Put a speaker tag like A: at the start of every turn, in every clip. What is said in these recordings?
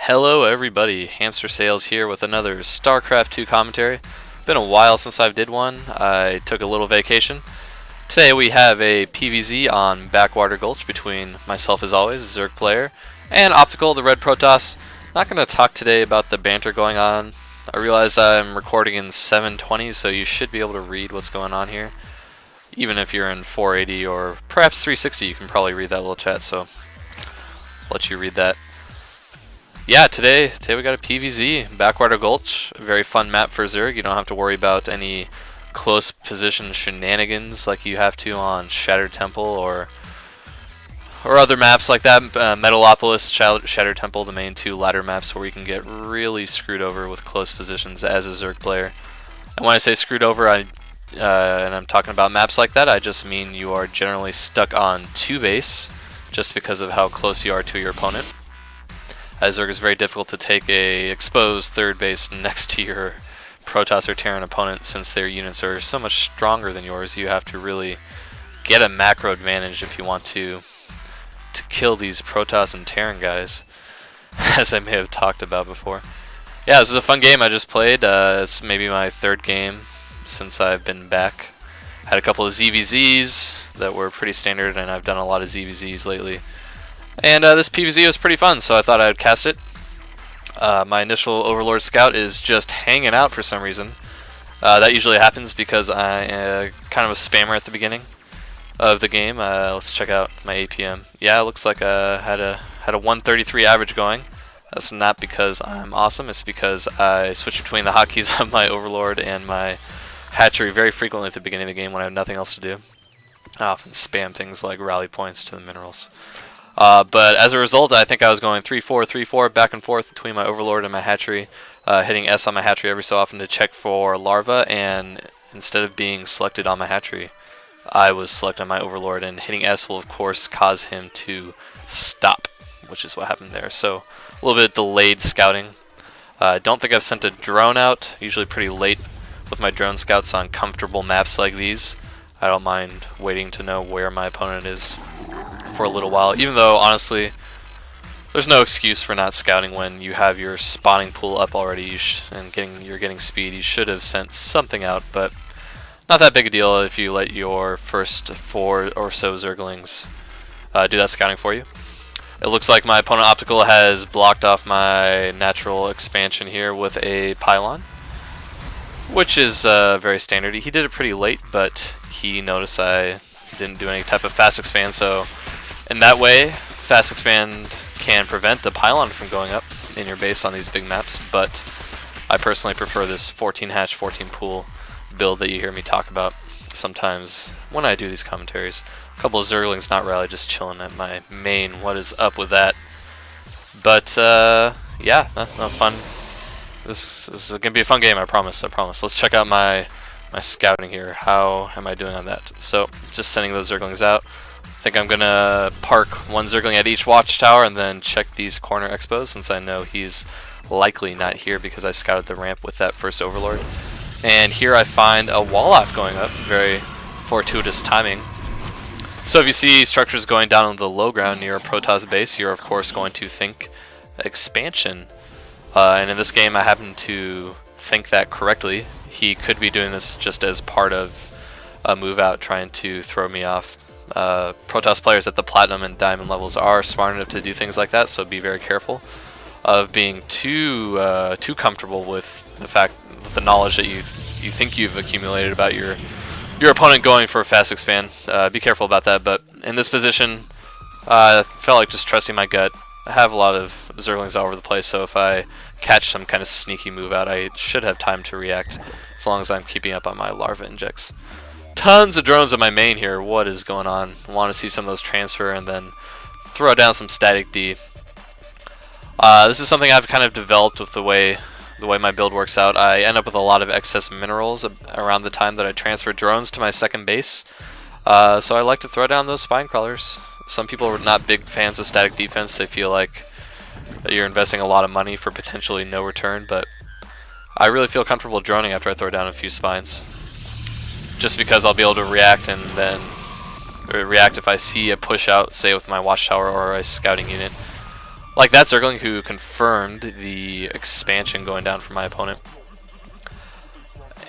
A: Hello everybody, Hamster Sales here with another Starcraft 2 commentary. Been a while since I did one. I took a little vacation. Today we have a PvZ on Backwater Gulch between myself as always, Zerg player, and Optical, the Red Protoss. Not going to talk today about the banter going on. I realize I'm recording in 720, so you should be able to read what's going on here. Even if you're in 480 or perhaps 360, you can probably read that little chat, so I'll let you read that. Yeah, today we got a PvZ, Backwater Gulch, a very fun map for Zerg. You don't have to worry about any close position shenanigans like you have to on Shattered Temple or other maps like that. Metalopolis, Shattered Temple, the main two ladder maps where you can get really screwed over with close positions as a Zerg player. And when I say screwed over, and I'm talking about maps like that, I just mean you are generally stuck on 2 base just because of how close you are to your opponent. As Zerg is very difficult to take a exposed third base next to your Protoss or Terran opponent, since their units are so much stronger than yours. You have to really get a macro advantage if you want to kill these Protoss and Terran guys, as I may have talked about before. Yeah, this is a fun game I just played. It's maybe my 3rd game since I've been back. Had a couple of ZvZs that were pretty standard, and I've done a lot of ZvZs lately. And this PvZ was pretty fun, so I thought I'd cast it. My initial Overlord Scout is just hanging out for some reason. That usually happens because I kind of a spammer at the beginning of the game. Let's check out my APM. Yeah, it looks like I had a 133 average going. That's not because I'm awesome, it's because I switch between the hotkeys of my Overlord and my hatchery very frequently at the beginning of the game when I have nothing else to do. I often spam things like rally points to the minerals. But as a result, I think I was going 3-4, 3-4 back and forth between my Overlord and my hatchery, hitting S on my hatchery every so often to check for larva, and instead of being selected on my hatchery, I was selected on my Overlord, and hitting S will of course cause him to stop, which is what happened there. So a little bit delayed scouting. I don't think I've sent a drone out, usually pretty late with my drone scouts on comfortable maps like these. I don't mind waiting to know where my opponent is for a little while, even though honestly there's no excuse for not scouting when you have your spawning pool up already and you're getting speed. You should have sent something out, but not that big a deal if you let your first 4 or so Zerglings do that scouting for you. It looks like my opponent Optical has blocked off my natural expansion here with a pylon, which is very standard. He did it pretty late, but he noticed I didn't do any type of fast expand, so in that way, fast expand can prevent the pylon from going up in your base on these big maps, but I personally prefer this 14 hatch, 14 pool build that you hear me talk about sometimes when I do these commentaries. A couple of Zerglings not rally, just chilling at my main. What is up with that? But yeah, no fun. This is going to be a fun game, I promise. Let's check out my scouting here. How am I doing on that? So, just sending those Zerglings out. I think I'm going to park 1 Zergling at each watchtower and then check these corner expos, since I know he's likely not here because I scouted the ramp with that first Overlord. And here I find a wall-off going up. Very fortuitous timing. So if you see structures going down on the low ground near a Protoss base, you're of course going to think expansion. And in this game I happen to think that correctly. He could be doing this just as part of a move out, trying to throw me off. Protoss players at the Platinum and Diamond levels are smart enough to do things like that, so be very careful of being too comfortable with the knowledge that you think you've accumulated about your opponent going for a fast expand. Be careful about that, but in this position, I felt like just trusting my gut. I have a lot of Zerglings all over the place, so if I catch some kind of sneaky move out, I should have time to react, as long as I'm keeping up on my larva injects. Tons of drones on my main here. What is going on? I want to see some of those transfer and then throw down some static D. This is something I've kind of developed with the way my build works out. I end up with a lot of excess minerals around the time that I transfer drones to my second base. So I like to throw down those spine crawlers. Some people are not big fans of static defense. They feel like you're investing a lot of money for potentially no return, but I really feel comfortable droning after I throw down a few spines, just because I'll be able to react, and then react if I see a push out, say with my watchtower or a scouting unit. Like that Zergling who confirmed the expansion going down for my opponent.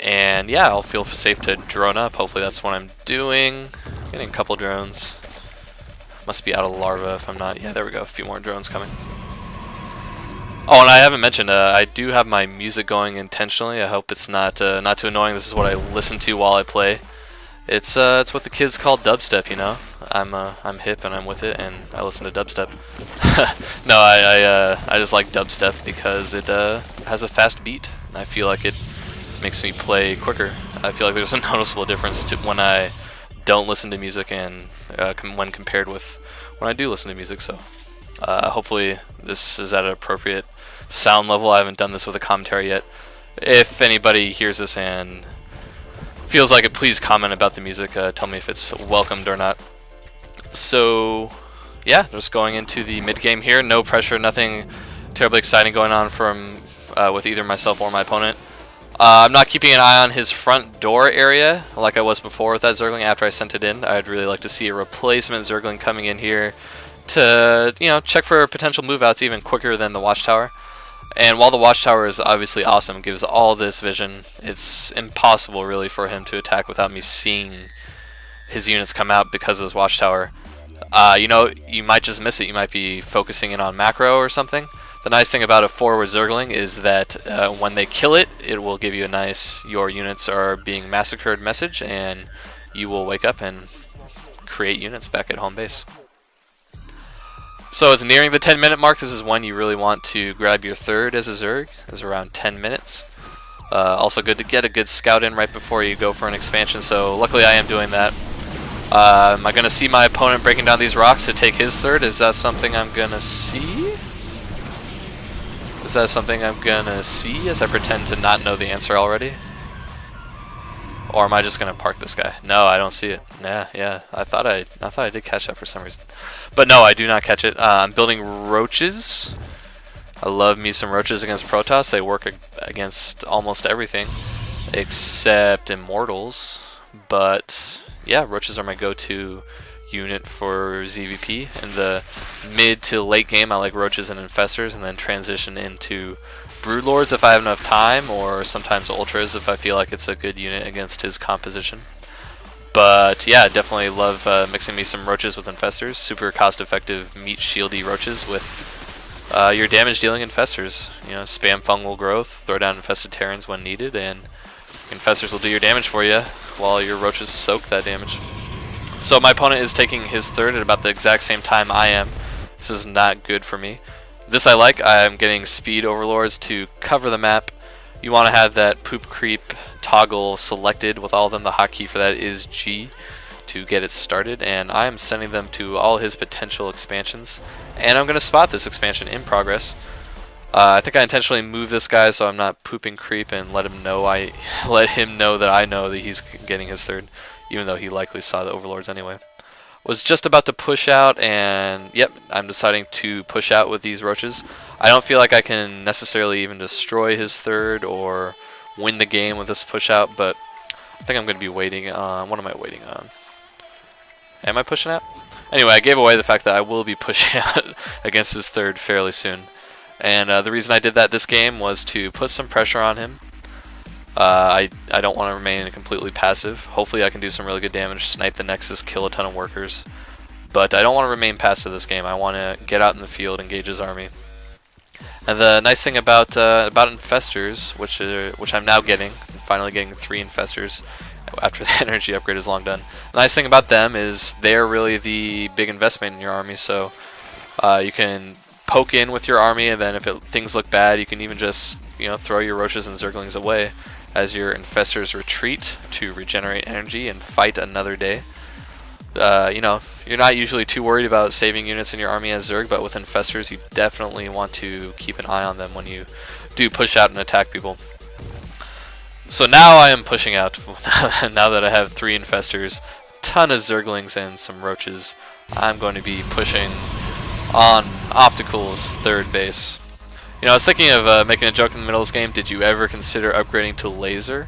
A: And yeah, I'll feel safe to drone up. Hopefully that's what I'm doing. Getting a couple drones. Must be out of larva if I'm not. Yeah, there we go. A few more drones coming. Oh, and I haven't mentioned, I do have my music going intentionally. I hope it's not not too annoying. This is what I listen to while I play. It's what the kids call dubstep, you know. I'm hip and I'm with it, and I listen to dubstep. No, I just like dubstep because it has a fast beat, and I feel like it makes me play quicker. I feel like there's a noticeable difference to when I don't listen to music and when compared with when I do listen to music. So hopefully this is at an appropriate sound level. I haven't done this with a commentary yet. If anybody hears this and feels like it, please comment about the music. Tell me if it's welcomed or not. So yeah, just going into the mid game here. No pressure, nothing terribly exciting going on from with either myself or my opponent. I'm not keeping an eye on his front door area like I was before with that Zergling after I sent it in. I'd really like to see a replacement Zergling coming in here to, you know, check for potential move outs even quicker than the watchtower. And while the watchtower is obviously awesome, gives all this vision, it's impossible really for him to attack without me seeing his units come out because of this watchtower. You know, you might just miss it. You might be focusing in on macro or something. The nice thing about a forward Zergling is that when they kill it, it will give you a nice "your units are being massacred" message, and you will wake up and create units back at home base. So it's nearing the 10-minute mark. This is when you really want to grab your third as a Zerg. It's around 10 minutes. Also good to get a good scout in right before you go for an expansion, so luckily I am doing that. Am I going to see my opponent breaking down these rocks to take his third? Is that something I'm going to see? Is that something I'm going to see as I pretend to not know the answer already? Or am I just going to park this guy? No, I don't see it. Yeah. I thought I did catch that for some reason. But no, I do not catch it. I'm building roaches. I love me some roaches against Protoss. They work against almost everything except immortals. But yeah, roaches are my go-to unit for ZvP. In the mid to late game, I like roaches and infestors, and then transition into broodlords if I have enough time, or sometimes ultras if I feel like it's a good unit against his composition. But yeah, definitely love mixing me some roaches with infestors. Super cost-effective meat shieldy roaches with your damage dealing infestors. You know, spam fungal growth, throw down infested terrans when needed, and infestors will do your damage for you while your roaches soak that damage. So my opponent is taking his third at about the exact same time I am. This is not good for me. This I like. I'm getting speed overlords to cover the map. You want to have that poop creep toggle selected with all of them. The hotkey for that is G to get it started, and I am sending them to all his potential expansions. And I'm going to spot this expansion in progress. I think I intentionally moved this guy so I'm not pooping creep and let him know that I know that he's getting his third, even though he likely saw the overlords anyway. Was just about to push out, and yep, I'm deciding to push out with these roaches. I don't feel like I can necessarily even destroy his third or win the game with this push out, but I think I'm going to be waiting on... What am I waiting on? Am I pushing out? Anyway, I gave away the fact that I will be pushing out against his third fairly soon. And the reason I did that this game was to put some pressure on him. I don't want to remain completely passive. Hopefully I can do some really good damage, snipe the Nexus, kill a ton of workers. But I don't want to remain passive this game. I want to get out in the field, engage his army. And the nice thing about infestors, which I'm now getting, finally getting 3 infestors after the energy upgrade is long done. The nice thing about them is they're really the big investment in your army, so you can poke in with your army, and then if things look bad, you can even just, you know, throw your roaches and zerglings away as your infestors retreat to regenerate energy and fight another day. You know, you're not usually too worried about saving units in your army as Zerg, but with infestors, you definitely want to keep an eye on them when you do push out and attack people. So now I am pushing out. Now that I have 3 infestors, ton of zerglings, and some roaches, I'm going to be pushing on Optical's third base. You know, I was thinking of making a joke in the middle of this game. Did you ever consider upgrading to laser?